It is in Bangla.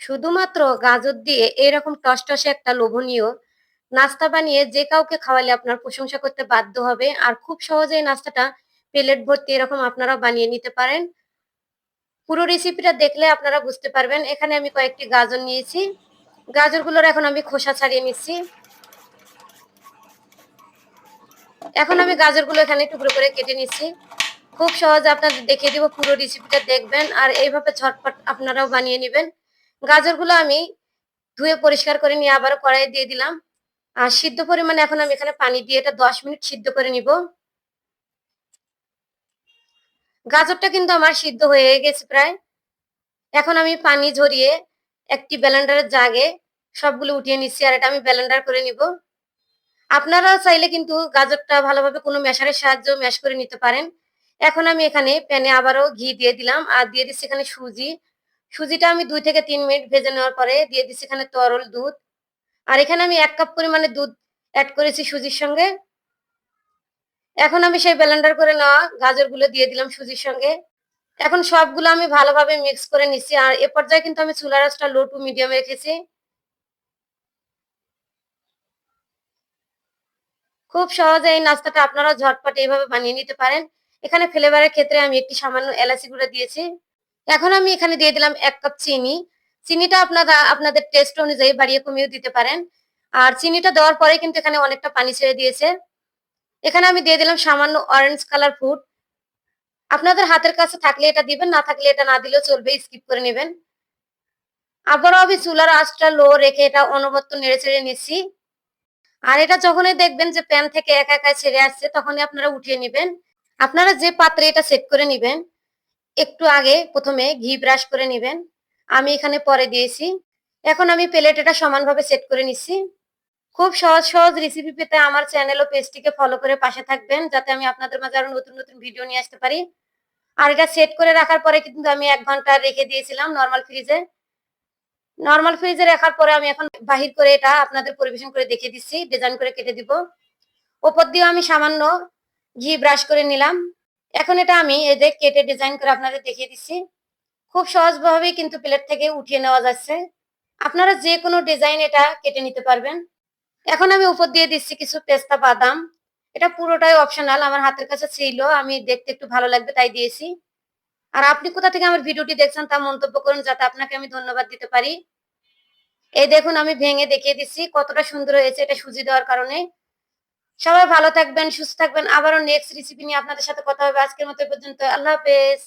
শুধুমাত্র গাজর দিয়ে এরকম টসটসে একটা লোভনীয় নাস্তা বানিয়ে যে কাউকে খাওয়ালে আপনার প্রশংসা করতে বাধ্য হবে। আর খুব সহজে এই নাস্তাটা প্লেট ভর্তি এরকম আপনারাও বানিয়ে নিতে পারেন। পুরো রেসিপিটা দেখলে আপনারা বুঝতে পারবেন। এখানে আমি কয়েকটি গাজর নিয়েছি। গাজরগুলোর এখন আমি খোসা ছাড়িয়ে নিচ্ছি। এখন আমি গাজরগুলো এখানে টুকরো করে কেটে নিচ্ছি। খুব সহজে আপনাদের দেখিয়ে দিব, পুরো রেসিপিটা দেখবেন আর এইভাবে ঝটপট আপনারাও বানিয়ে নিবেন। গাজরগুলো আমি ধুয়ে পরিষ্কার করে নিয়ে আবারও কড়াইয়ে দিয়ে দিলাম। আর সিদ্ধ পরিমাণে এখন আমি এখানে পানি দিয়ে এটা ১০ মিনিট সিদ্ধ করে নিব। গাজরটা কিন্তু আমার সিদ্ধ হয়ে গেছে প্রায়। এখন আমি পানি ঝরিয়ে একটি ব্লেন্ডারের জাগে সবগুলো উঠিয়ে নিচ্ছি আর এটা আমি ব্লেন্ডার করে নিব। আপনারাও চাইলে কিন্তু গাজরটা ভালোভাবে কোনো ম্যাশারের সাহায্যেও ম্যাশ করে নিতে পারেন। এখন আমি এখানে প্যানে আবারও ঘি দিয়ে দিলাম আর দিয়ে দিচ্ছি এখানে সুজি। সুজিটা আমি ২ থেকে ৩ মিনিট ভেজে নেওয়ার পরে দিয়ে দিচ্ছি এখানে তরল দুধ। আর এখানে আমি ১ কাপ পরিমাণে দুধ এড করেছি সুজির সঙ্গে। এখন আমি সেই ব্লেন্ডার করে নেওয়া গাজরগুলো দিয়ে দিলাম সুজির সঙ্গে। এখন সবগুলো আমি ভালোভাবে মিক্স করে নিচ্ছি। আর এ পর্যায়ে কিন্তু আমি চুলার আঁচটা লো টু মিডিয়াম রেখেছি। খুব সহজে এই নাস্তাটা আপনারাও ঝটপট এইভাবে বানিয়ে নিতে পারেন। এখানে ফ্লেভারের ক্ষেত্রে আমি একটি সামান্য এলাচি গুঁড়া দিয়েছি। এখন আমি এখানে দিয়ে দিলাম ১ কাপ চিনি। চিনিটা আপনারা আপনাদের টেস্ট অনুযায়ী বাড়িয়ে কমিয়েও দিতে পারেন। আর চিনিটা দেওয়ার পরে কিন্তু এখানে অনেকটা পানি ছেড়ে দিয়েছে। এখানে আমি দিয়ে দিলাম সামান্য অরেঞ্জ কালার ফুড। আপনাদের হাতের কাছে থাকলে এটা দিবেন, না থাকলে এটা না দিলেও চলবে, স্কিপ করে নিবেন। আবারও আমি চুলার আঁচটা লো রেখে এটা অনবরত নেড়ে-চেড়ে নিচ্ছি। আর এটা যখনই দেখবেন যে প্যান থেকে একা, একা ছেড়ে আসছে তখনই আপনারা উঠিয়ে নিবেন। আপনারা যে পাত্রে এটা সেট করে নিবেন, একটু আগে ১ম এ ঘি ব্রাশ করে নিবেন। আমি এখানে পরে দিয়েছি। এখন আমি প্লেট এটা সমানভাবে সেট করে নিচ্ছি। খুব সহজ, সহজ রেসিপি পেতে আমার চ্যানেল ও পেজটিকে ফলো করে পাশে থাকবেন, যাতে আমি আপনাদের মাঝে আরো নতুন, নতুন ভিডিও নিয়ে আসতে পারি। আর এটা সেট করে রাখার পরে কিন্তু আমি ১ ঘন্টা রেখে দিয়েছিলাম নরমাল ফ্রিজে। নরমাল ফ্রিজে রাখার পরে আমি এখন বাহির করে এটা আপনাদের পরিবেশন করে দেখিয়ে দিচ্ছি। ডিজাইন করে কেটে দিব। উপর দিয়েও আমি সামান্য ঘি ব্রাশ করে নিলাম। এখন এটা আমি এই যে কেটে ডিজাইন করে আপনাদের দেখিয়ে দিচ্ছি। খুব সহজভাবেই কিন্তু প্লেট থেকে উঠিয়ে নেওয়া যাচ্ছে। আপনারা যেকোনো ডিজাইন এটা কেটে নিতে পারবেন। এখন আমি উপর দিয়ে দিচ্ছি কিছু পেস্তা বাদাম। এটা পুরোটাই অপশনাল। আমার হাতের কাছে ছিল। আমি দেখতে একটু ভালো লাগবে তাই দিয়েছি। আর আপনি কোথা থেকে আমার ভিডিওটি দেখছেন তা মন্তব্য করুন, যাতে আপনাকে আমি ধন্যবাদ দিতে পারি। এই দেখুন আমি ভেঙে দেখিয়ে দিচ্ছি কতটা সুন্দর হয়েছে এটা সুজি দেওয়ার কারণে। সবাই ভালো থাকবেন, সুস্থ থাকবেন। আবারও নেক্সট রেসিপি নিয়ে আপনাদের সাথে কথা হবে। আজকের মতো এ পর্যন্ত। আল্লাহ হাফেজ।